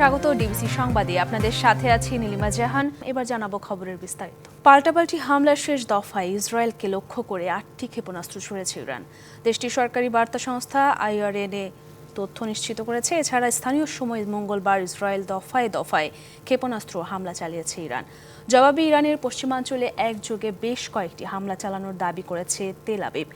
স্বাগত ডিবিসি সংবাদে। আপনাদের সাথে আছি নীলিমা জাহান। এবার জানাবো খবরের বিস্তারিত। পাল্টাপাল্টি হামলার শেষ দফায় ইসরায়েলকে লক্ষ্য করে 8টি ক্ষেপণাস্ত্র ছুড়েছে ইরান। দেশটির সরকারি বার্তা সংস্থা IRNA তথ্য নিশ্চিত করেছে। এছাড়া স্থানীয় সময় মঙ্গলবার ইসরায়েল দফায় দফায় ক্ষেপণাস্ত্র হামলা চালিয়েছে ইরান। জবাবে ইরানের পশ্চিমাঞ্চলে একযোগে বেশ কয়েকটি হামলা চালানোর দাবি করেছে তেল আবিব।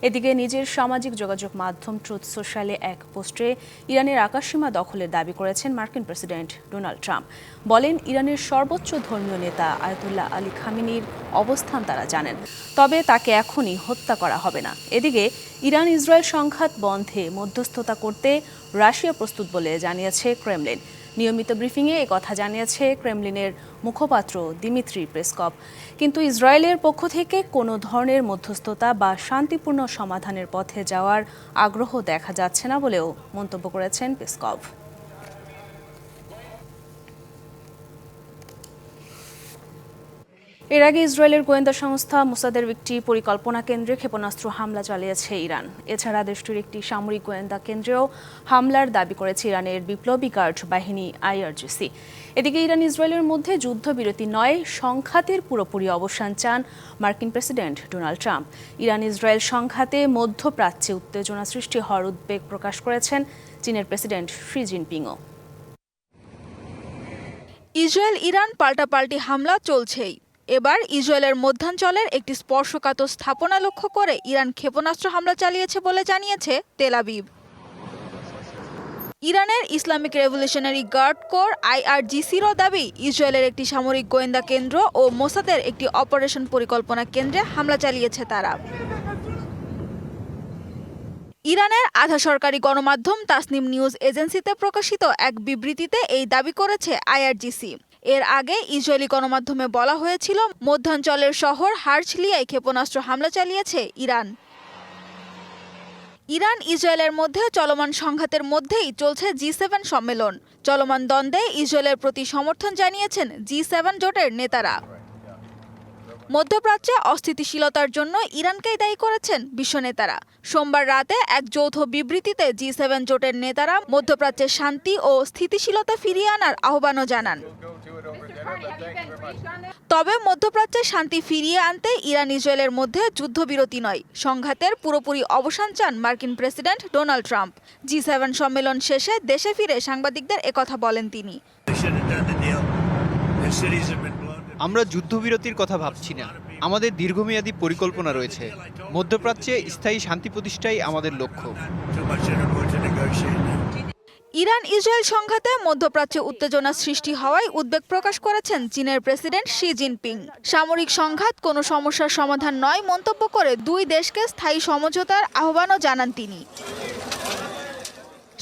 এদিকে নিজের সামাজিক যোগাযোগ মাধ্যম ট্রুথ সোশ্যালে এক পোস্টে ইরানের আকাশসীমা দখলের দাবি করেছেন মার্কিন প্রেসিডেন্ট ডোনাল্ড ট্রাম্প। বলেন, ইরানের সর্বোচ্চ ধর্মীয় নেতা আয়াতুল্লাহ আলী খামেনির অবস্থান তারা জানেন, তবে তাকে এখনই হত্যা করা হবে না। এদিকে ইরান ইসরায়েল সংঘাত বন্ধে মধ্যস্থতা করতে রাশিয়া প্রস্তুত বলে জানিয়েছে ক্রেমলিন। নিয়মিত ব্রিফিংয়ে একথা জানিয়েছে ক্রেমলিনের মুখপাত্র দিমিত্রি পেসকভ। কিন্তু ইসরায়েলের পক্ষ থেকে কোনো ধরনের মধ্যস্থতা বা শান্তিপূর্ণ সমাধানের পথে যাওয়ার আগ্রহ দেখা যাচ্ছে না বলেও মন্তব্য করেছেন পেসকভ। এর আগে ইসরায়েলের গোয়েন্দা সংস্থা মোসাদের একটি পরিকল্পনা কেন্দ্রে ক্ষেপণাস্ত্র হামলা চালিয়েছে ইরান। এছাড়া দেশটির একটি সামরিক গোয়েন্দা কেন্দ্রেও হামলার দাবি করেছে ইরানের বিপ্লবী গার্ড বাহিনী IRGC। এদিকে ইরান ইসরায়েলের মধ্যে যুদ্ধবিরতি নয়, সংঘাতের পুরোপুরি অবসান চান মার্কিন president Donald Trump. Iran Israel সংঘাতে মধ্যপ্রাচ্যে উত্তেজনা সৃষ্টি হওয়ার উদ্বেগ প্রকাশ করেছেন চীনের প্রেসিডেন্ট শি জিনপিংও। ইসরায়েল ইরান পাল্টাপাল্টি হামলা চলছেই। এবার ইসরায়েলের মধ্যাঞ্চলের একটি স্পর্শকাতর স্থাপনা লক্ষ্য করে ইরান ক্ষেপণাস্ত্র হামলা চালিয়েছে বলে জানিয়েছে তেল আবিব। ইরানের ইসলামিক রেভলিউশনারি গার্ড কোর IRGCরও দাবি, ইসরায়েলের একটি সামরিক গোয়েন্দা কেন্দ্র ও মোসাদের একটি অপারেশন পরিকল্পনা কেন্দ্রে হামলা চালিয়েছে তারা। ইরানের আধা সরকারি গণমাধ্যম তাসনিম নিউজ এজেন্সিতে প্রকাশিত এক বিবৃতিতে এই দাবি করেছে IRGC। এর আগে ইসরায়েলি গণমাধ্যমে বলা হয়েছিল, মধ্যাঞ্চলের শহর হারছলিয়ায় ক্ষেপণাস্ত্র হামলা চালিয়েছে ইরান। ইরান ইসরায়েলের মধ্যে চলমান সংঘাতের মধ্যেই চলছে G7 সম্মেলন। চলমান দ্বন্দ্বে ইসরায়েলের প্রতি সমর্থন জানিয়েছেন G7 জোটের নেতারা। মধ্যপ্রাচ্যে অস্থিতিশীলতার জন্য ইরানকেই দায়ী করেছেন বিশ্ব নেতারা। সোমবার রাতে এক যৌথ বিবৃতিতে G7 জোটের নেতারা মধ্যপ্রাচ্যে শান্তি ও স্থিতিশীলতা ফিরিয়ে আনার আহ্বানও জানান। তবে মধ্যপ্রাচ্যে শান্তি ফিরিয়ে আনতে ইরান ইসরায়েলের মধ্যে যুদ্ধবিরতি নয়, সংঘাতের পুরোপুরি অবসান চান মার্কিন প্রেসিডেন্ট ডোনাল্ড ট্রাম্প। G7 সম্মেলন শেষে দেশে ফিরে সাংবাদিকদের একথা বলেন তিনি। আমরা যুদ্ধবিরতির কথা ভাবছি না, আমাদের দীর্ঘমেয়াদী পরিকল্পনা রয়েছে। মধ্যপ্রাচ্যে স্থায়ী শান্তি প্রতিষ্ঠাই আমাদের লক্ষ্য। ইরান ইসরায়েল সংঘাতে মধ্যপ্রাচ্যে উত্তেজনা সৃষ্টি হওয়ায় উদ্বেগ প্রকাশ করেছেন চীনের প্রেসিডেন্ট শি জিনপিং। সামরিক সংঘাত কোনো সমস্যার সমাধান নয় মন্তব্য করে দুই দেশকে স্থায়ী সমঝোতার আহ্বানও জানান তিনি।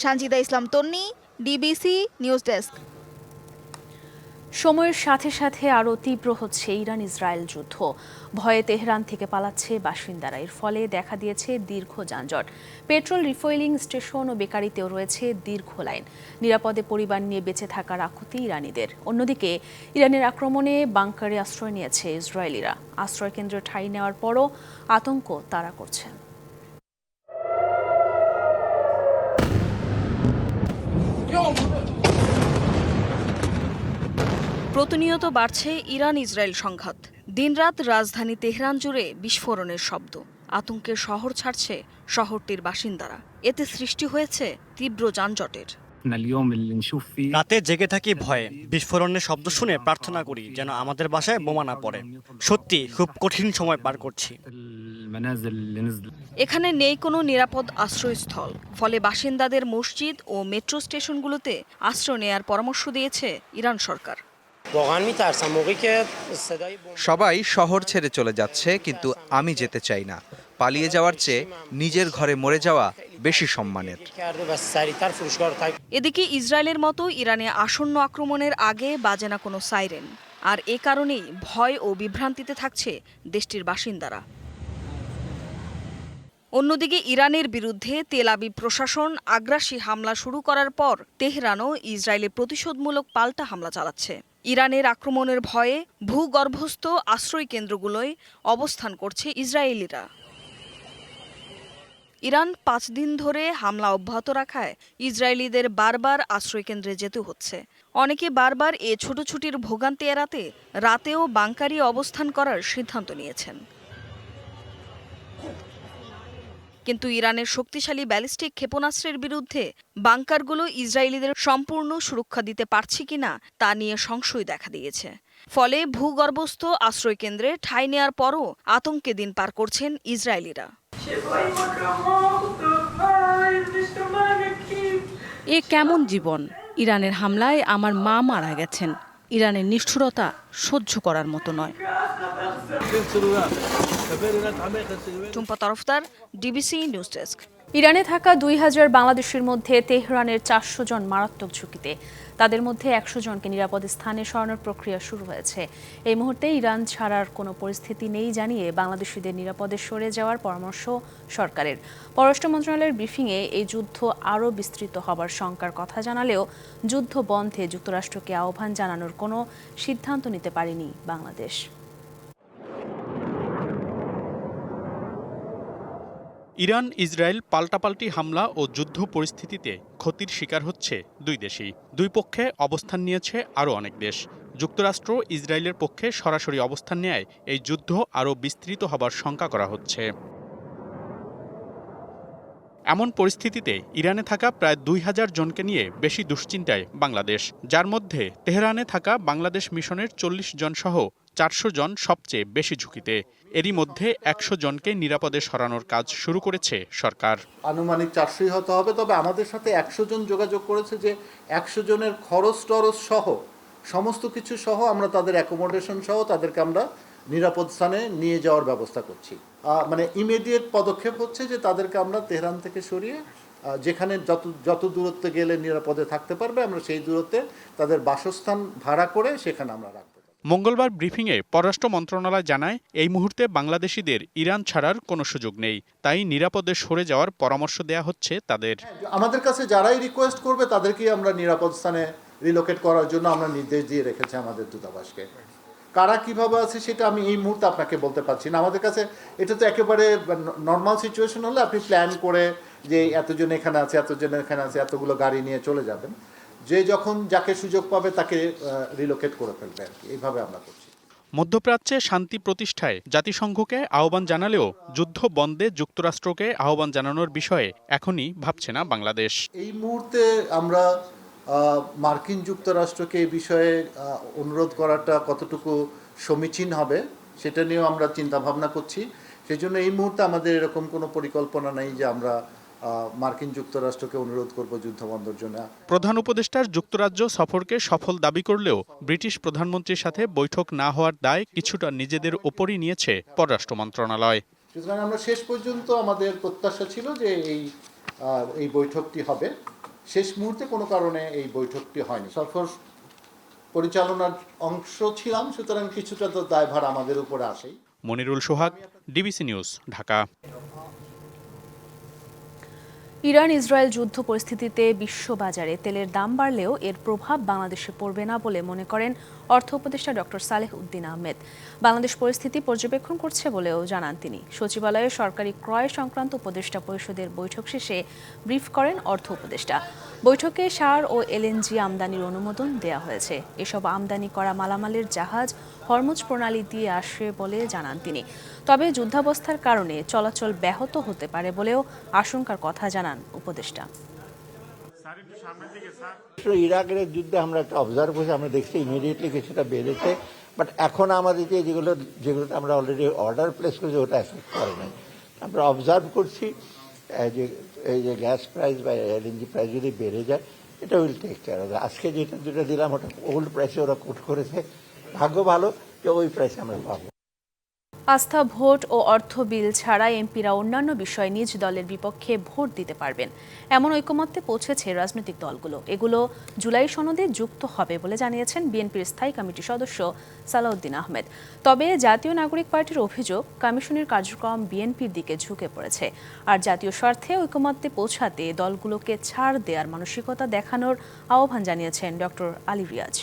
সানজিদা ইসলাম তন্নি, ডিবিসি নিউজ ডেস্ক। সময়ের সাথে সাথে আরও তীব্র হচ্ছে ইরান ইসরায়েল যুদ্ধ। ভয়ে তেহরান থেকে পালাচ্ছে বাসিন্দারা। এর ফলে দেখা দিয়েছে দীর্ঘ যানজট। পেট্রোল রিফুয়েলিং স্টেশন ও বেকারিতেও রয়েছে দীর্ঘ লাইন। নিরাপদে পরিবার নিয়ে বেঁচে থাকার আকুতি ইরানিদের। অন্যদিকে ইরানের আক্রমণে বাংকারে আশ্রয় নিয়েছে ইসরায়েলিরা। আশ্রয় কেন্দ্রে ঠাঁই নেওয়ার পরও আতঙ্ক তাড়া করছে। প্রতিনিয়ত বাড়ছে ইরান ইসরায়েল সংঘাত। দিনরাত রাজধানী তেহরান জুড়ে বিস্ফোরণের শব্দ। আতঙ্কের শহর ছাড়ছে শহরটির বাসিন্দারা। এতে সৃষ্টি হয়েছে তীব্র যানজটের। রাতে জেগে থাকি ভয়ে, বিস্ফোরণের শব্দ শুনে প্রার্থনা করি যেন আমাদের বাসায় বোমা না পড়ে। সত্যি খুব কঠিন সময় পার করছি। এখানে নেই কোনো নিরাপদ আশ্রয়স্থল, ফলে বাসিন্দাদের মসজিদ ও মেট্রো স্টেশনগুলোতে আশ্রয় নেয়ার পরামর্শ দিয়েছে ইরান সরকার। সবাই শহর ছেড়ে চলে যাচ্ছে, কিন্তু আমি যেতে চাই না। পালিয়ে যাওয়ার চেয়ে নিজের ঘরে মরে যাওয়া বেশি সম্মানের। এদিকে ইসরায়েলের মতো ইরানে আসন্ন আক্রমণের আগে বাজে না কোনো সাইরেন। আর এ কারণেই ভয় ও বিভ্রান্তিতে থাকছে দেশটির বাসিন্দারা। অন্যদিকে ইরানের বিরুদ্ধে তেল আবিব প্রশাসন আগ্রাসী হামলা শুরু করার পর তেহরানও ইসরায়েলে প্রতিশোধমূলক পাল্টা হামলা চালাচ্ছে। ইরানের আক্রমণের ভয়ে ভূগর্ভস্থ আশ্রয় কেন্দ্রগুলোয় অবস্থান করছে ইসরায়েলিরা। ইরান 5 দিন ধরে হামলা অব্যাহত রাখায় ইসরায়েলিদের বারবার আশ্রয়কেন্দ্রে যেতে হচ্ছে। অনেকে বারবার এ ছুটোছুটির ভোগান্তি এড়াতে রাতেও বাংকারে অবস্থান করার সিদ্ধান্ত নিয়েছেন। কিন্তু ইরানের শক্তিশালী ব্যালিস্টিক ক্ষেপণাস্ত্রের বিরুদ্ধে বাংকারগুলো ইসরায়েলিদের সম্পূর্ণ সুরক্ষা দিতে পারছে কিনা তা নিয়ে সংশয় দেখা দিয়েছে। ফলে ভূগর্ভস্থ আশ্রয়কেন্দ্রে ঠাঁই নেয়ার পরও আতঙ্কে দিন পার করছেন ইসরায়েলিরা। এ কেমন জীবন? ইরানের হামলায় আমার মা মারা গেছেন। ইরানের নিষ্ঠুরতা সহ্য করার মতো নয়। Tumpa Tarafdar, DBC news desk. ইরানে থাকা 2000 বাংলাদেশের মধ্যে তেহরানের 400 জন মারাত্মক ঝুঁকিতে। তাদের মধ্যে 100 জনকে নিরাপদ স্থানে সরানোর প্রক্রিয়া শুরু হয়েছে। এই মুহূর্তে ইরান ছাড়ার কোনো পরিস্থিতি নেই জানিয়ে বাংলাদেশিদের নিরাপদে সরে যাওয়ার পরামর্শ সরকারের। পররাষ্ট্র মন্ত্রণালয়ের ব্রিফিংয়ে এই যুদ্ধ আরও বিস্তৃত হবার শঙ্কার কথা জানালেও যুদ্ধ বন্ধে যুক্তরাষ্ট্রকে আহ্বান জানানোর কোনো সিদ্ধান্ত নিতে পারেনি বাংলাদেশ। ইরান ইসরায়েল পাল্টাপাল্টি হামলা ও যুদ্ধ পরিস্থিতিতে ক্ষতির শিকার হচ্ছে দুই দেশই। দুই পক্ষে অবস্থান নিয়েছে আরও অনেক দেশ। যুক্তরাষ্ট্র ইসরায়েলের পক্ষে সরাসরি অবস্থান নেয় এই যুদ্ধ আরও বিস্তৃত হবার শঙ্কা করা হচ্ছে। এমন পরিস্থিতিতে ইরানে থাকা প্রায় 2000 জনকে নিয়ে বেশি দুশ্চিন্তায় বাংলাদেশ, যার মধ্যে তেহরানে থাকা বাংলাদেশ মিশনের 40 জন সহ 400 জন সবচেয়ে বেশি ঝুঁকিতে। এরই মধ্যে 100 জনকে নিরাপদে সরানোর কাজ শুরু করেছে সরকার। আনুমানিক 400 হতে হবে, তবে আমাদের সাথে 100 জন যোগাযোগ করেছে যে 100 জনের খরচ টরচ সহ সমস্ত কিছু সহ আমরা তাদের অ্যাকোমোডেশন সহ তাদেরকে আমরা নিরাপদ স্থানে নিয়ে যাওয়ার ব্যবস্থা করছি। মানে ইমিডিয়েট পদক্ষেপ হচ্ছে যে তাদেরকে আমরা তেহরান থেকে সরিয়ে যেখানে যত দূরত্বে গেলে নিরাপদে থাকতে পারবে আমরা সেই দূরত্বে তাদের বাসস্থান ভাড়া করে সেখানে আমরা রাখবো। মঙ্গলবার ব্রিফিংয়ে পররাষ্ট্র মন্ত্রণালয় জানায়, এই মুহূর্তে বাংলাদেশিদের ইরান ছাড়ার কোনো সুযোগ নেই, তাই নিরাপদে সরে যাওয়ার পরামর্শ দেয়া হচ্ছে তাদের। আমাদের কাছে যারাই রিকোয়েস্ট করবে তাদেরকেই আমরা নিরাপদ স্থানে রিলোকেট করার জন্য আমরা নির্দেশ দিয়ে রেখেছি আমাদের দূতাবাসকে। কারা কিভাবে আছে সেটা আমি এই মুহূর্তে আপনাকে বলতে পারছি না। আমাদের কাছে এটা তো একেবারে নর্মাল সিচুয়েশন হলে আপনি প্ল্যান করে যে এতজন এখানে আছে, এতজন এখানে আছে, এতগুলো গাড়ি নিয়ে চলে যাবেন, যে যখন যাকে সুযোগ পাবে তাকে রিলোকেট করে ফেলবে আর কি। এইভাবে আমরা করছি। মধ্যপ্রাচ্যে শান্তি প্রতিষ্ঠায় জাতিসংঘকে আহ্বান জানালেও যুদ্ধ বন্ধে যুক্তরাষ্ট্রকে আহ্বান জানানোর বিষয়ে এখনই ভাবছে না বাংলাদেশ। এই মুহূর্তে আমরা মার্কিন যুক্তরাষ্ট্রকে এই বিষয়ে অনুরোধ করাটা কতটুকু সমীচীন হবে সেটা নিয়েও আমরা চিন্তা ভাবনা করছি। সেজন্য এই মুহূর্তে আমাদের এরকম কোনো পরিকল্পনা নেই যে আমরা মার্কিন যুক্তরাষ্ট্রকে অনুরোধ করব যুদ্ধবন্ধের জন্য। প্রধান উপদেষ্টার যুক্তরাজ্য সফরকে সফল দাবি করলেও ব্রিটিশ প্রধানমন্ত্রীর সাথে বৈঠক না হওয়ার দায় কিছুটা নিজেদের ওপরই নিয়েছে পররাষ্ট্র মন্ত্রণালয়। সুতরাং আমরা শেষ পর্যন্ত আমাদের প্রত্যাশা ছিল যে এই বৈঠকটি হবে। শেষ মুহূর্তে কোনো কারণে এই বৈঠকটি হয়নি। সফর পরিচালনার অংশ ছিলাম, সুতরাং কিছুটা তো দায়ভার আমাদের উপরে আসেই। Monirul Sohag, DBC news, Dhaka. Iran Israel যুদ্ধ পরিস্থিতিতে বিশ্ববাজারে তেলের দাম বাড়লেও এর প্রভাব বাংলাদেশে পড়বে না বলে মনে করেন অর্থ উপদেষ্টা ডক্টর সালেহ উদ্দিন আহমেদ। বাংলাদেশ পরিস্থিতি পর্যবেক্ষণ করছে বলেও জানান তিনি। সচিবালয়ে সরকারি ক্রয় সংক্রান্ত উপদেষ্টা পরিষদের বৈঠক শেষে ব্রিফ করেন অর্থ উপদেষ্টা। বৈঠকে সার ও এলএনজি আমদানির অনুমোদন দেওয়া হয়েছে। এসব আমদানি করা মালামালের জাহাজ হরমুজ প্রণালী দিয়ে আসবে বলে জানান তিনি। তবে যুদ্ধাবস্থার কারণে চলাচল ব্যাহত হতে পারে বলেও আশঙ্কার কথা জানান উপদেষ্টা। ইরাকের যুদ্ধে আমরা একটা অবজার্ভ করছি, আমরা দেখছি ইমিডিয়েটলি কিছুটা বেড়েছে, বাট এখন আমাদের যেগুলোতে আমরা অলরেডি অর্ডার প্লেস করেছি ওটা এফেক্ট করে নাই। আমরা অবজার্ভ করছি যে এই যে গ্যাস প্রাইস বা এলএনজি প্রাইস যদি বেড়ে যায় এটা উইল টেক কেয়ার অফ। আজকে যেটা দিলাম ওটা ওল্ড প্রাইসে ওরা কোট করেছে, ভাগ্য ভালো যে ওই প্রাইসে আমরা পাবো। আস্থা ভোট ও অর্থ বিল ছাড়া এমপিরা অন্যান্য বিষয়ে নিজ দলের বিপক্ষে ভোট দিতে পারবেন, এমন ঐকমত্যে পৌঁছেছে রাজনৈতিক দলগুলো। এগুলো জুলাই সনদে যুক্ত হবে বলে জানিয়েছেন বিএনপির স্থায়ী কমিটির সদস্য সালাউদ্দিন আহমেদ। তবে জাতীয় নাগরিক পার্টির অভিযোগ, কমিশনের কার্যক্রম বিএনপির দিকে ঝুঁকে পড়েছে। আর জাতীয় স্বার্থে ঐকমত্যে পৌঁছাতে দলগুলোকে ছাড় দেওয়ার মানসিকতা দেখানোর আহ্বান জানিয়েছেন ডক্টর আলী রিয়াজ।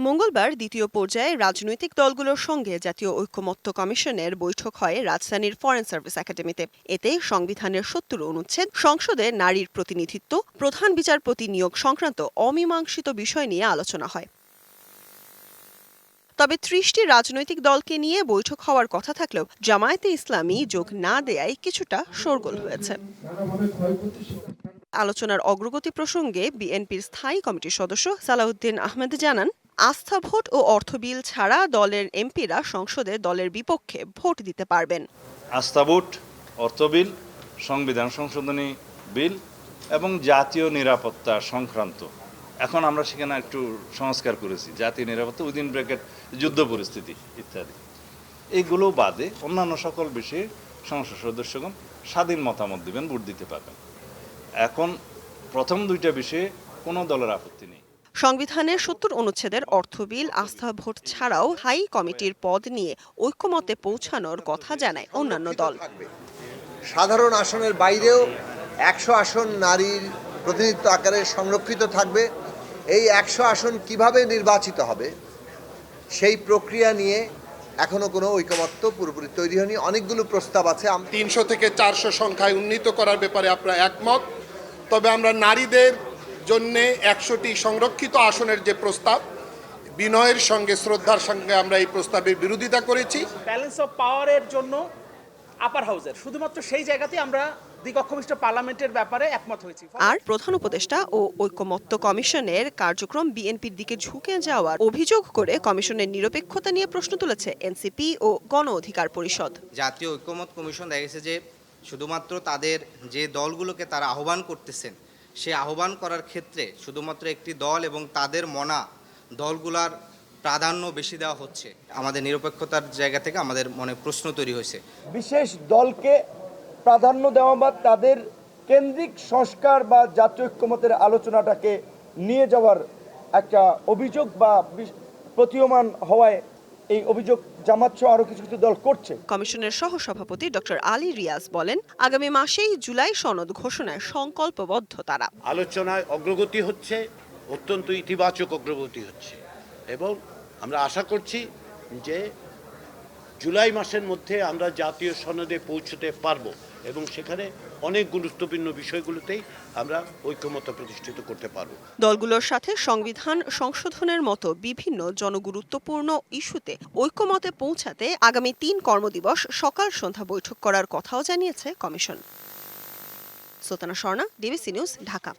মঙ্গলবার দ্বিতীয় পর্যায়ে রাজনৈতিক দলগুলোর সঙ্গে জাতীয় ঐকমত্য কমিশনের বৈঠক হয় রাজধানীর ফরেন সার্ভিস একাডেমিতে। এতে সংবিধানের ৭০ অনুচ্ছেদ, সংসদে নারীর প্রতিনিধিত্ব, প্রধান বিচারপতি নিয়োগ সংক্রান্ত অমীমাংসিত বিষয় নিয়ে আলোচনা হয়। তবে ৩০টি রাজনৈতিক দলকে নিয়ে বৈঠক হওয়ার কথা থাকলেও জামায়াতে ইসলামী যোগ না দেয়ায় কিছুটা শোরগোল হয়েছে। আলোচনার অগ্রগতি প্রসঙ্গে বিএনপির স্থায়ী কমিটির সদস্য সালাউদ্দিন আহমেদ জানান, আস্থা ভোট ও অর্থ বিল ছাড়া দলের এমপিরা সংসদে দলের বিপক্ষে ভোট দিতে পারবেন। আস্থা ভোট, অর্থ বিল, সংবিধান সংশোধনী বিল এবং জাতীয় নিরাপত্তা সংক্রান্ত, এখন আমরা সেখানে একটু সংস্কার করেছি, জাতীয় নিরাপত্তা উইদিন ব্র্যাকেট যুদ্ধ পরিস্থিতি ইত্যাদি, এইগুলো বাদে অন্যান্য সকল বিষয়ে সংসদ সদস্যগণ স্বাধীন মতামত দিবেন, ভোট দিতে পারবেন। এখন প্রথম দুইটা বিষয়ে কোনো দলের আপত্তি নেই। সংবিধানের ৭০ অনুচ্ছেদের অর্থ বিল, আস্থা ভোট ছাড়াও হাই কমিটির পদ নিয়ে ঐকমত্যে পৌঁছানোর কথা জানায় অন্যান্য দল। সাধারণ আসনের বাইরেও ১০০ আসন নারীর প্রতিনিধিত্ব আকারে সংরক্ষিত থাকবে। এই ১০০ আসন কিভাবে নির্বাচিত হবে সেই প্রক্রিয়া নিয়ে এখনো কোনো ঐকমত্য পুরোপুরি তৈরি হয়নি। অনেকগুলো প্রস্তাব আছে। ৩০০ থেকে ৪০০ সংখ্যায় উন্নীত করার ব্যাপারে আমরা একমত। তবে আমরা নারীদের জন্য ১০০টি সংরক্ষিত আসনের যে প্রস্তাব, বিনয়ের সঙ্গে শ্রদ্ধার সঙ্গে আমরা এই প্রস্তাবের বিরোধিতা করেছি। ব্যালেন্স অফ পাওয়ারের জন্য আপার হাউসের শুধুমাত্র সেই জায়গাতে আমরা দ্বিকক্ষবিষ্ট পার্লামেন্টের ব্যাপারে একমত হয়েছি। আর প্রধান উপদেষ্টা ও ঐকমত্য কমিশনের কার্যক্রম বিএনপির দিকে ঝুঁকে যাওয়ার অভিযোগ করে কমিশনের নিরপেক্ষতা নিয়ে প্রশ্ন তুলেছে এনসিপি ও গণ অধিকার পরিষদ। জাতীয় ঐকমত্য কমিশন দেখা গেছে যে শুধুমাত্র তাদের যে দলগুলোকে তারা আহ্বান করতেছেন, সে আহ্বান করার ক্ষেত্রে শুধুমাত্র একটি দল এবং তাদের মনা দলগুলার প্রাধান্য বেশি দেওয়া হচ্ছে। আমাদের নিরপেক্ষতার জায়গা থেকে আমাদের মনে প্রশ্ন তৈরি হয়েছে। বিশেষ দলকে প্রাধান্য দেওয়া বা তাদের কেন্দ্রিক সংস্কার বা জাতীয় ঐক্যমতের আলোচনাটাকে নিয়ে যাওয়ার একটা অভিযোগ বা প্রতীয়মান হওয়ায় এই অভিযোগ জামাত সহ আরও কিছু কিছু দল করছে। কমিশনের সহসভাপতি ডক্টর আলী রিয়াজ বলেন, আগামী মাসেই জুলাই সনদ ঘোষণায় সংকল্পবদ্ধ তারা। আলোচনায় অগ্রগতি হচ্ছে, অত্যন্ত ইতিবাচক অগ্রগতি হচ্ছে এবং আমরা আশা করছি যে জুলাই মাসের মধ্যে আমরা জাতীয় সনদে পৌঁছতে পারবো এবং সেখানে অনেক গুরুত্বপূর্ণ বিষয়গুলোতেই আমরা ঐক্যমত্য প্রতিষ্ঠিত করতে পারব। দলগুলোর সাথে সংবিধান সংশোধনের মতো বিভিন্ন জনগুরুত্বপূর্ণ ইস্যুতে ঐক্যমতে পৌঁছাতে আগামী ৩ কর্মদিবস সকাল সন্ধ্যা বৈঠক করার কথাও জানিয়েছে commission. Sultana Swarna, DBC news, Dhaka.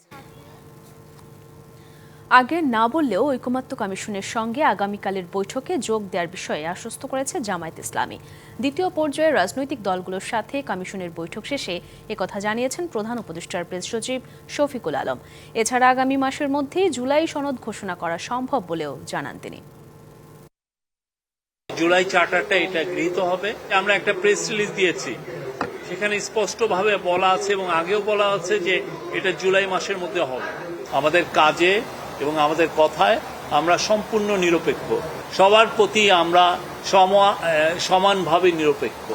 আগে না বললেও ঐকমত্য কমিশনের সঙ্গে আগামীকালের বৈঠকে যোগ দেওয়ার বিষয়ে আশ্বস্ত করেছে জামায়াত ইসলামী। দ্বিতীয় পর্যায়ে রাজনৈতিক দলগুলোর সাথে কমিশনের বৈঠক শেষে একথা জানিয়েছেন প্রধান উপদেষ্টার প্রেস সচিব শফিকুল আলম। এছাড়া আগামী মাসের মধ্যেই জুলাই সনদ ঘোষণা করা সম্ভব বলেও জানান তিনি। জুলাই চার্টারটা এটা গৃহীত হবে। আমরা একটা প্রেস রিলিজ দিয়েছি, সেখানে স্পষ্টভাবে বলা আছে এবং আগেও বলা আছে যে এটা জুলাই মাসের মধ্যে হবে। আমাদের কাজে এবং আমাদের কথায় আমরা সম্পূর্ণ নিরপেক্ষ, সবার প্রতি আমরা সমানভাবে নিরপেক্ষ।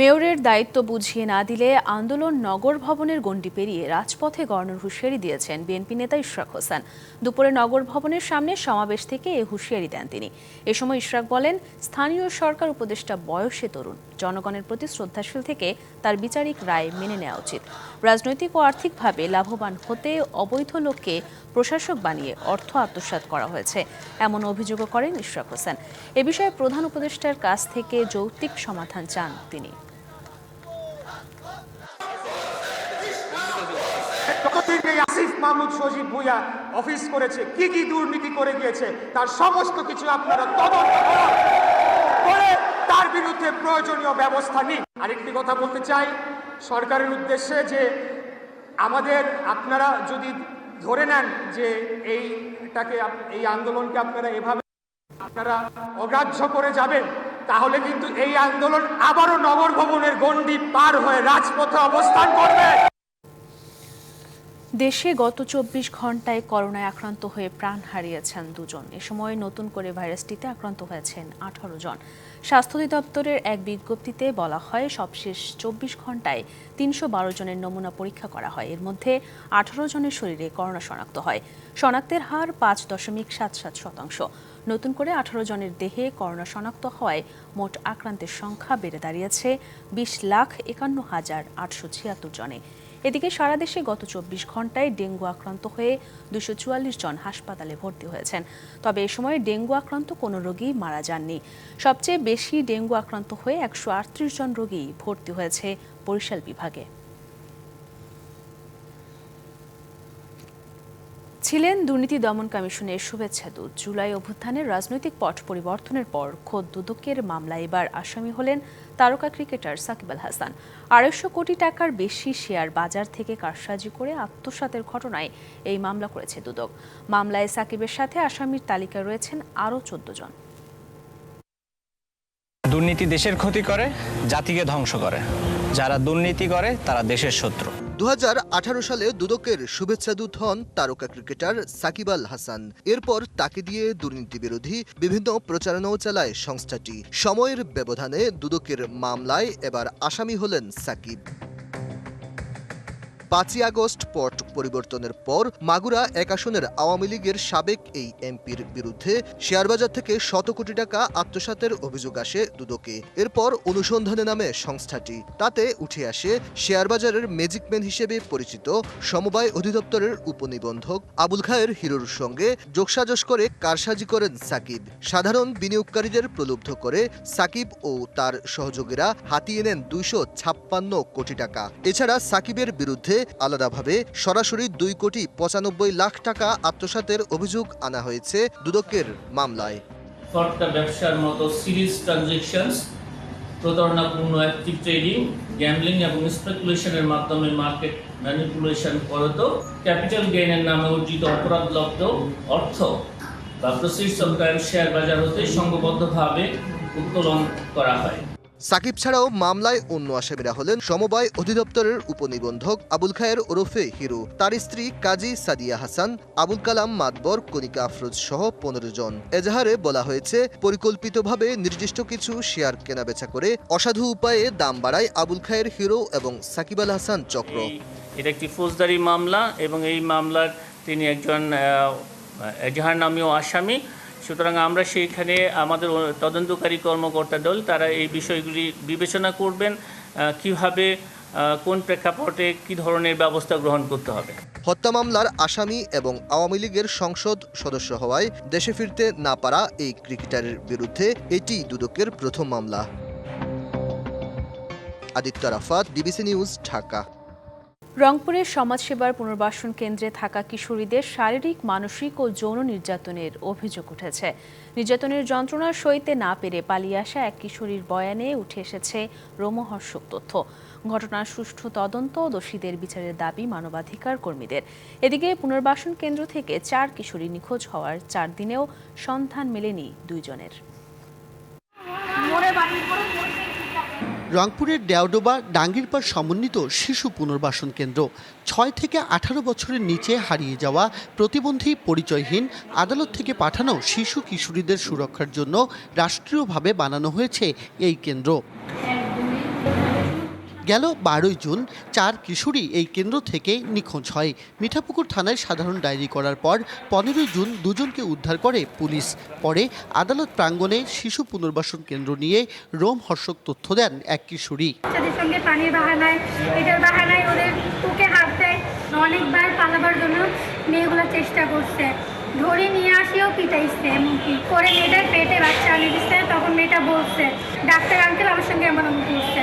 মেয়রের দায়িত্ব বুঝিয়ে না দিলে আন্দোলন নগর ভবনের গণ্ডি পেরিয়ে রাজপথে গড়ানোর হুঁশিয়ারি দিয়েছেন বিএনপি নেতা ইশরাক হোসেন। দুপুরে নগর ভবনের সামনে সমাবেশ থেকে এ হুঁশিয়ারি দেন তিনি। এ সময় ইশরাক বলেন, স্থানীয় সরকার উপদেষ্টা বয়সে তরুণ, জনগণের প্রতি শ্রদ্ধাশীল থেকে তার বিচারিক রায় মেনে নেওয়া উচিত। রাজনৈতিক ও আর্থিকভাবে লাভবান হতে অবৈধ লোককে প্রশাসক বানিয়ে অর্থ আত্মসাৎ করা হয়েছে, এমন অভিযোগও করেন ইশরাক হোসেন। এ বিষয়ে প্রধান উপদেষ্টার কাছ থেকে যৌক্তিক সমাধান চান তিনি। আসিফ মাহমুদ সজীব ভুঁইয়া অফিস করেছে, কি কি দুর্নীতি করে গিয়েছে তার সমস্ত কিছু আপনারা তদন্ত করে তার বিরুদ্ধে প্রয়োজনীয় ব্যবস্থা নিন। আরেকটি কথা বলতে চাই সরকারের উদ্দেশ্যে যে আমাদের আপনারা যদি ধরে নেন যে এই আন্দোলনকে আপনারা এভাবে অগ্রাহ্য করে যাবেন, তাহলে কিন্তু এই আন্দোলন আবারও নগর ভবনের গণ্ডি পার হয়ে রাজপথে অবস্থান করবে। দেশে গত ২৪ ঘন্টায় করোনায় আক্রান্ত হয়ে প্রাণ হারিয়েছেন ২ জন। এ সময় নতুন করে ভাইরাসটিতে আক্রান্ত হয়েছেন ১৮ জন। স্বাস্থ্য অধিদপ্তরের এক বিজ্ঞপ্তিতে বলা হয়, সবশেষ ২৪ ঘন্টায় ৩১২ জনের নমুনা পরীক্ষা করা হয়। এর মধ্যে ১৮ জনের শরীরে করোনা শনাক্ত হয়। শনাক্তের হার ৫.৭৭%। নতুন করে ১৮ জনের দেহে করোনা শনাক্ত হওয়ায় মোট আক্রান্তের সংখ্যা বেড়ে দাঁড়িয়েছে ২০,৫১,৮৭৬ জনে। এদিকে সারা দেশে গত ২৪ ঘন্টায় ডেঙ্গু আক্রান্ত হয়ে ২৪৪ জন হাসপাতালে ভর্তি হয়েছেন। তবে এ সময় ডেঙ্গু আক্রান্ত কোনো রোগী মারা যাননি। সবচেয়ে বেশি ডেঙ্গু আক্রান্ত হয়ে ১৩৮ জন রোগী ভর্তি হয়েছে বরিশাল বিভাগে। ছিলেন দুর্নীতি দমন কমিশনের শুভেচ্ছা দূত। জুলাই অভ্যুত্থানের রাজনৈতিক পট পরিবর্তনের পর খোদ দুদকের মামলায় এবার আসামি হলেন তারকা ক্রিকেটার সাকিব আল হাসান। ২৫০ কোটি টাকার বেশি শেয়ার বাজার থেকে কারসাজি করে আত্মসাতের ঘটনায় এই মামলা করেছে দুদক। মামলায় সাকিবের সাথে আসামির তালিকায় রয়েছেন আরও ১৪ জন। দুর্নীতি দেশের ক্ষতি করে, জাতিকে ধ্বংস করে। যারা দুর্নীতি করে তারা দেশের শত্রু। ২০১৮ সালে দুদকের শুভেচ্ছা দূত হন তারকা ক্রিকেটার সাকিব আল হাসান। এরপর তাকে দিয়ে দুর্নীতি বিরোধী বিভিন্ন প্রচারণাও চালায় সংস্থাটি। সময়ের ব্যবধানে দুদকের মামলায় এবার আসামি হলেন সাকিব। ৫ই আগস্ট পট পরিবর্তনের পর মাগুরা ১ আসনের আওয়ামী লীগের সাবেক এই এমপির বিরুদ্ধে শেয়ারবাজার থেকে শত কোটি টাকা আত্মসাতের অভিযোগ আসে দুদকে। এরপর অনুসন্ধানে নামে সংস্থাটি। তাতে উঠে আসে শেয়ারবাজারের ম্যাজিকম্যান হিসেবে পরিচিত সমবায় অধিদপ্তরের উপনিবন্ধক আবুল খায়ের হিরোর সঙ্গে যোগসাজশ করে কারসাজি করেন সাকিব। সাধারণ বিনিয়োগকারীদের প্রলুব্ধ করে সাকিব ও তার সহযোগীরা হাতিয়ে নেন ২৫৬ কোটি টাকা। এছাড়া সাকিবের বিরুদ্ধে আলাদাভাবে সরাসরি ২,৯৫,০০,০০০ টাকা আত্মসাতের অভিযোগ আনা হয়েছে দুদকের মামলায়। ব্যবসার মতো সিরিজ ট্রানজাকশনস, প্রতারণাপূর্ণ অ্যাক্টিভ ট্রেডিং, গ্যাম্বলিং এবং স্পেকুলেশনের মাধ্যমে মার্কেট ম্যানিপুলেশন করত, ক্যাপিটাল গেইনের নামে অর্জিত অপরাধলব্ধ অর্থ বা প্রসিডস অফ ক্রাইম শেয়ার বাজার হতে সংঘবদ্ধভাবে উত্তোলন করা হয়। সাকিব ছাড়াও মামলায় অন্য আসামিরা হলেন সমবায় অধিদপ্তরের উপনিবন্ধক আবুল খায়ের ওরফে হিরো, তার স্ত্রী কাজী সাদিয়া হাসান, আবুল কালাম মাতবর, কণিকা আফরোজ সহ ১৫ জন। এজাহারে বলা হয়েছে, পরিকল্পিতভাবে নির্দিষ্ট কিছু শেয়ার কেনাবেচা করে অসাধু উপায়ে দাম বাড়ায় আবুল খায়ের হিরো এবং সাকিব আল হাসান চক্র। এটা একটি ফৌজদারি মামলা এবং এই মামলার তিনি একজন এজাহার নামীয় আসামি। সুতরাং আমরা সেইখানে আমাদের তদন্তকারী কর্মকর্তা দল তারা এই বিষয়গুলি বিবেচনা করবেন, কিভাবে কোন প্রেক্ষাপটে কি ধরনের ব্যবস্থা গ্রহণ করতে হবে। হত্যা মামলার আসামি এবং আওয়ামী লীগের সংসদ সদস্য হওয়ায় দেশে ফিরতে না পারা এই ক্রিকেটারের বিরুদ্ধে এটি দুদকের প্রথম মামলা। Aditya Rafat, DBC news, Dhaka. রংপুরের সমাজসেবার পুনর্বাসন কেন্দ্রে থাকা কিশোরীদের শারীরিক, মানসিক ও যৌন নির্যাতনের অভিযোগ উঠেছে। নির্যাতনের যন্ত্রণা সইতে না পেরে পালিয়ে আসা এক কিশোরীর বয়ানে উঠে এসেছে রোমহর্ষক তথ্য। ঘটনার সুষ্ঠু তদন্ত ও দোষীদের বিচারের দাবি মানবাধিকার কর্মীদের। এদিকে পুনর্বাসন কেন্দ্র থেকে ৪ কিশোরী নিখোঁজ হওয়ার ৪ দিনেও সন্ধান মেলেনি ২ জনের। রংপুরের দেওডোবা ডাঙ্গিরপাড় সমন্বিত শিশু পুনর্বাসন কেন্দ্র ৬ থেকে ১৮ বছরের নিচে হারিয়ে যাওয়া, প্রতিবন্ধী, পরিচয়হীন, আদালত থেকে পাঠানো শিশু কিশোরীদের সুরক্ষার জন্য রাষ্ট্রীয়ভাবে বানানো হয়েছে এই কেন্দ্র। গেল ১২ জুন ৪ কিশোরী এই কেন্দ্র থেকে নিখোঁজ হয়। মিঠাপুকুর থানায় সাধারণ ডায়েরি করার পর ১৫ জুন ২ জনকে উদ্ধার করে পুলিশ। পরে আদালত প্রাঙ্গণে শিশু পুনর্বাসন কেন্দ্র নিয়ে রোমহর্ষক তথ্য দেন এক কিশোরী। সঙ্গে পানির বাহানায়, এটার বাহানায় ওদের বুকে হাত দেয়, অনেকবার পালাবার জন্য মেয়েগুলো চেষ্টা করছে, ধরে নিয়ে আসিও পিটাইছে, এমনকি করে মেয়েটার পেটে বাচ্চা আনে দিচ্ছে। তখন মেয়েটা বলছে, ডাক্তার আঙ্কেল আমার সঙ্গে এমন করছে।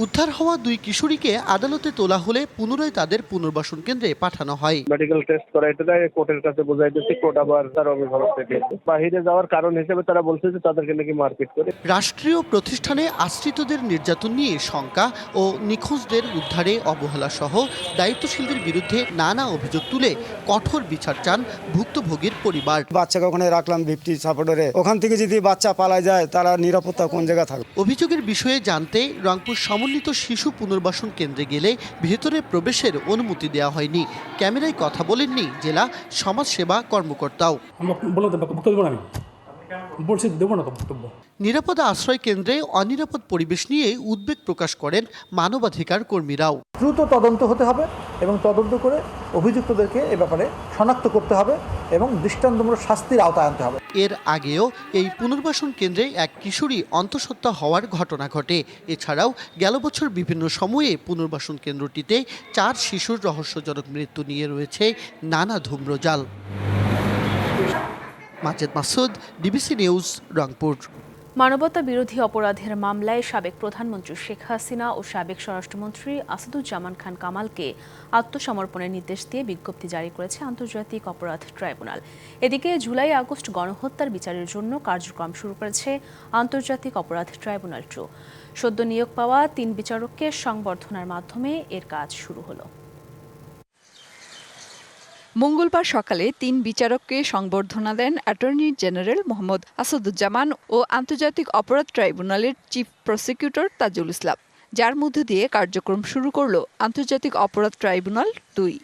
উদ্ধার হওয়া ২ কিশোরীকে আদালতে তোলা হলে পুনরায় তাদের পুনর্বাসন কেন্দ্রে পাঠানো হয়। মেডিকেল টেস্ট করাইতে যায়, কোর্টের কাছে বোঝাইতেছে, কোর্ট আবার তার অভিভাবক থেকে বাহিরে যাওয়ার কারণ হিসেবে তারা বলছে যে তাদেরকে নাকি মারপিট করে। রাষ্ট্রীয় প্রতিষ্ঠানে আশ্রিতদের নির্যাতন নিয়ে শঙ্কা ও নিখোঁজদের উদ্ধারে অবহেলা সহ দায়িত্বশীলদের বিরুদ্ধে নানা অভিযোগ তুলে কঠোর বিচার চান ভুক্তভোগীর পরিবার। বাচ্চাকে ওখানে রাখলাম 50 সাপোর্টারে, ওখান থেকে যদি বাচ্চা পালা যায় তারা নিরাপত্তা কোন জায়গা থাকবে। অভিযোগের বিষয়ে জানতে রংপুর সমন্বিত শিশু পুনর্বাসন কেন্দ্রে গেলে ভেতরে প্রবেশের অনুমতি দেওয়া হয়নি। ক্যামেরায় কথা বলেননি জেলা সমাজসেবা কর্মকর্তাও। নিরাপদ আশ্রয় কেন্দ্রে অনিরাপদ পরিবেশ নিয়ে উদ্বেগ প্রকাশ করেন মানবাধিকার কর্মীরাও। দ্রুত তদন্ত হতে হবে এবং তদন্ত করে অভিযুক্তদেরকে এ ব্যাপারে শনাক্ত করতে হবে এবং দৃষ্টান্তমূলক শাস্তির আওতায় আনতে হবে। এর আগেও এই পুনর্বাসন কেন্দ্রে এক কিশোরী অন্তঃসত্ত্বা হওয়ার ঘটনা ঘটে। এছাড়াও গেল বছর বিভিন্ন সময়ে পুনর্বাসন কেন্দ্রটিতে 4 শিশুর রহস্যজনক মৃত্যু নিয়ে রয়েছে নানা ধূম্রজাল। Majed Masud, DBC news, Rangpur. মানবতা বিরোধী অপরাধের মামলায় সাবেক প্রধানমন্ত্রী শেখ হাসিনা ও সাবেক স্বরাষ্ট্রমন্ত্রী আসাদুজ্জামান খান কামালকে আত্মসমর্পণের নির্দেশ দিয়ে বিজ্ঞপ্তি জারি করেছে আন্তর্জাতিক অপরাধ ট্রাইব্যুনাল। এদিকে জুলাই আগস্ট গণহত্যার বিচারের জন্য কার্যক্রম শুরু করেছে আন্তর্জাতিক অপরাধ ট্রাইব্যুনাল 2। সদ্য নিয়োগ পাওয়া 3 বিচারককে সংবর্ধনার মাধ্যমে এর কাজ শুরু হলো। মঙ্গলবার সকালে 3 বিচারককে সংবর্ধনা দেন অ্যাটর্নি জেনারেল মোহাম্মদ আসাদুজ্জামান ও আন্তর্জাতিক অপরাধ ট্রাইব্যুনালের চিফ প্রসিকিউটর তাজুল ইসলাম, যার মধ্য দিয়ে কার্যক্রম শুরু করল আন্তর্জাতিক অপরাধ ট্রাইব্যুনাল 2।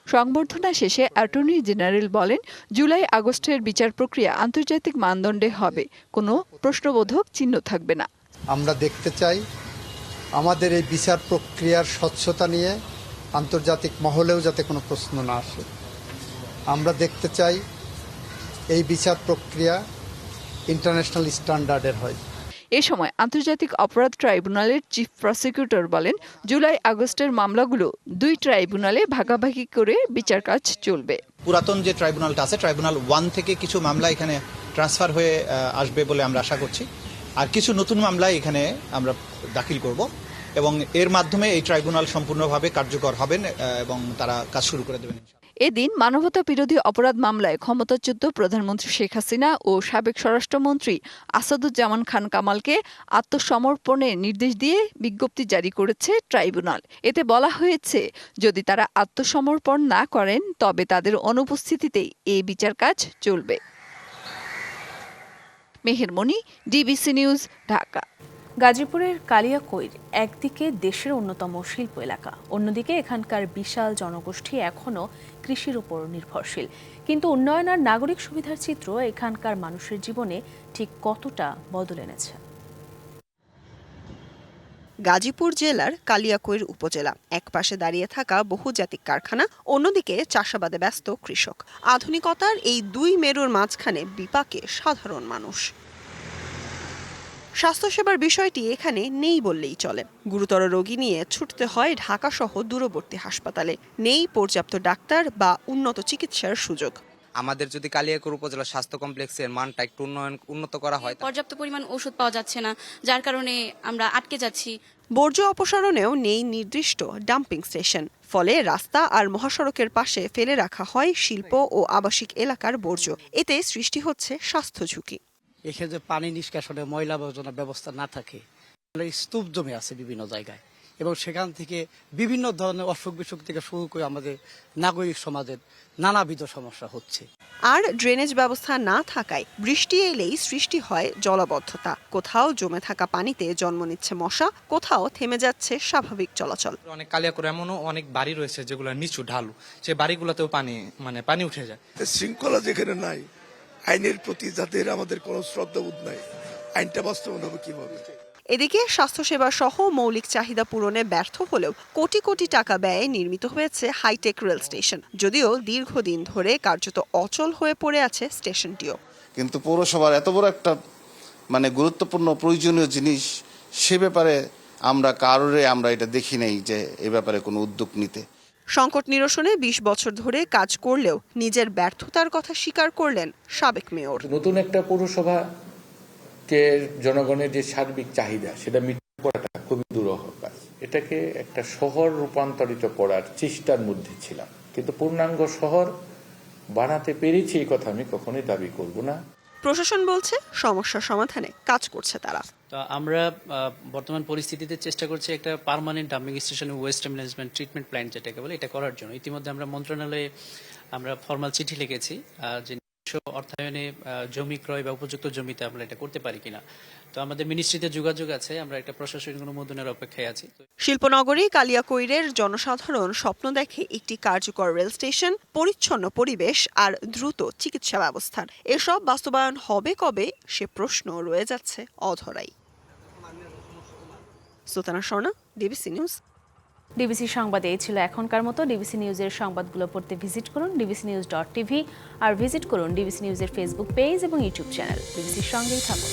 সংবর্ধনা শেষে অ্যাটর্নি জেনারেল বলেন, জুলাই আগস্টের বিচার প্রক্রিয়া আন্তর্জাতিক মানদণ্ডে হবে, কোনো প্রশ্নবোধক চিহ্ন থাকবে না। আমরা দেখতে চাই আমাদের এই বিচার প্রক্রিয়ার স্বচ্ছতা নিয়ে আন্তর্জাতিক মহলেও যাতে কোনো প্রশ্ন না আসে। আমরা দেখতে চাই এই বিচার প্রক্রিয়া ইন্টারন্যাশনাল স্ট্যান্ডার্ডের হয়। এ সময় আন্তর্জাতিক অপরাধ ট্রাইব্যুনালের চিফ প্রসিকিউটর বলেন, জুলাই আগস্টের মামলাগুলো 2 ট্রাইব্যুনালে ভাগাভাগি করে বিচার কাজ চলবে। পুরাতন যে ট্রাইব্যুনালটা আছে, ট্রাইব্যুনাল 1 থেকে কিছু মামলা এখানে ট্রান্সফার হয়ে আসবে বলে আমরা আশা করছি, আর কিছু নতুন মামলা এখানে আমরা দাখিল করব এবং এর মাধ্যমে এই ট্রাইব্যুনাল সম্পূর্ণভাবে কার্যকর হবেন এবং তারা কাজ শুরু করে দেবেন। এদিন মানবতা বিরোধী অপরাধ মামলায় ক্ষমতাচ্যুত প্রধানমন্ত্রী শেখ হাসিনা ও সাবেক স্বরাষ্ট্রমন্ত্রী আসাদুজ্জামান খান কামালকে আত্মসমর্পণের নির্দেশ দিয়ে বিজ্ঞপ্তি জারি করেছে ট্রাইব্যুনাল। এতে বলা হয়েছে, যদি তারা আত্মসমর্পণ না করেন তবে তাদের অনুপস্থিতিতেই এই বিচার কাজ চলবে। মেহের মনি, ডিবিসি নিউজ, ঢাকা। গাজীপুরের কালিয়াকৈর একদিকে দেশের অন্যতম শিল্প এলাকা, অন্যদিকে এখানকার বিশাল জনগোষ্ঠী এখনও কৃষির উপর নির্ভরশীল। কিন্তু উন্নয়ন আর নাগরিক সুবিধার চিত্র এখানকার মানুষের জীবনে ঠিক কতটা বদল এনেছে। গাজীপুর জেলার কালিয়াকৈর উপজেলা, একপাশে দাঁড়িয়ে থাকা বহুজাতিক কারখানা, অন্যদিকে চাষাবাদে ব্যস্ত কৃষক। আধুনিকতার এই 2 মেরুর মাঝখানে বিপাকে সাধারণ মানুষ। স্বাস্থ্যসেবার বিষয়টি এখানে নেই বললেই চলে। গুরুতর রোগী নিয়ে ছুটতে হয় ঢাকা সহ দূরবর্তী হাসপাতালে। নেই পর্যাপ্ত ডাক্তার বা উন্নত চিকিৎসার সুযোগ। আমাদের যদি কালিয়াকৈর উপজেলা স্বাস্থ্য কমপ্লেক্সের মানটা একটু উন্নত করা হয়, পর্যাপ্ত পরিমাণ ওষুধ পাওয়া যাচ্ছে না, যার কারণে আমরা আটকে যাচ্ছি। বর্জ্য অপসারণেও নেই নির্দিষ্ট ডাম্পিং স্টেশন, ফলে রাস্তা আর মহাসড়কের পাশে ফেলে রাখা হয় শিল্প ও আবাসিক এলাকার বর্জ্য। এতে সৃষ্টি হচ্ছে স্বাস্থ্য ঝুঁকি। এক্ষেত্রে পানি নিষ্কাশনে ময়লা আবর্জনা ব্যবস্থা না থাকে, স্তূপ জমে আছে বিভিন্ন জায়গায় এবং সেখান থেকে বিভিন্ন ধরনের অসুখ বিসুখ থেকে শুরু করে আমাদের নাগরিক সমাজের নানাবিধ সমস্যা হচ্ছে। আর ড্রেনেজ ব্যবস্থা না থাকায় বৃষ্টি এলেই সৃষ্টি হয় জলাবদ্ধতা। কোথাও জমে থাকা পানিতে জন্ম নিচ্ছে মশা, কোথাও থেমে যাচ্ছে স্বাভাবিক চলাচল। অনেক কালিয়াকৈর এমনও অনেক বাড়ি রয়েছে যেগুলো নিচু ঢালু, সেই বাড়িগুলোতেও পানি উঠে যায়। শৃঙ্খলা যেখানে নাই, আইনের প্রতি যাদের আমাদের কোনো শ্রদ্ধাবোধ নাই, আইনটা বাস্তবায়ন হবে কিভাবে? এদিকে স্বাস্থ্যসেবা সহ মৌলিক চাহিদা পূরণে ব্যর্থ হলেও কোটি কোটি টাকা ব্যয়ে নির্মিত হয়েছে হাইটেক রেল স্টেশন। যদিও দীর্ঘদিন ধরে কার্যত অচল হয়ে পড়ে আছে স্টেশনটিও। কিন্তু পৌরসভার এত বড় একটা গুরুত্বপূর্ণ প্রয়োজনীয় জিনিস, সে ব্যাপারে আমরা এটা দেখি নাই যে এ ব্যাপারে কোনো উদ্যোগ নিতে। সংকট নিরসনে 20 বছর ধরে কাজ করলেও নিজের ব্যর্থতার কথা স্বীকার করলেন সাবেক মেয়র। নতুন একটা পৌরসভা জনগণের যে সার্বিক চাহিদা সেটা মিটে করাটা খুবই দুরূহ কাজ। এটাকে একটা শহর রূপান্তরিত করার চেষ্টার মধ্যে ছিলাম, কিন্তু পূর্ণাঙ্গ শহর বানাতে পেরেছি এই কথা আমি কখনোই দাবি করব না। প্রশাসন বলছে সমস্যা সমাধানে কাজ করছে তারা। তো আমরা বর্তমান পরিস্থিতিতে চেষ্টা করছি একটা permanent dumping station waste management treatment plant যেটাকে বলে, এটা করার জন্য ইতিমধ্যে আমরা মন্ত্রণালয়ে ফরমাল চিঠি লিখেছি যে অর্থায়নে জমি ক্রয় বা উপযুক্ত জমিতে আমরা এটা করতে পারি কিনা। তো আমাদের মিনিস্ট্রিতে যোগাযোগ আছে, আমরা একটা প্রশাসনিক অনুমোদনের অপেক্ষায় আছি। শিল্পনগরী কালিয়াকৈরের জনসাধারণ স্বপ্ন দেখে একটি কার্যকর রেল স্টেশন, পরিচ্ছন্ন পরিবেশ আর দ্রুত চিকিৎসা ব্যবস্থার। এসব বাস্তবায়ন হবে কবে সে প্রশ্ন রয়ে যাচ্ছে অধরাই। Sultana Swarna, DBC news. DBC সংবাদে এই ছিল এখনকার মতো। ডিবিসি নিউজের সংবাদগুলো পড়তে ভিজিট করুন dbcnews.tv আর ভিজিট করুন ডিবিসি নিউজের ফেসবুক পেজ এবং ইউটিউব চ্যানেল। ডিবিসির সঙ্গেই থাকুন।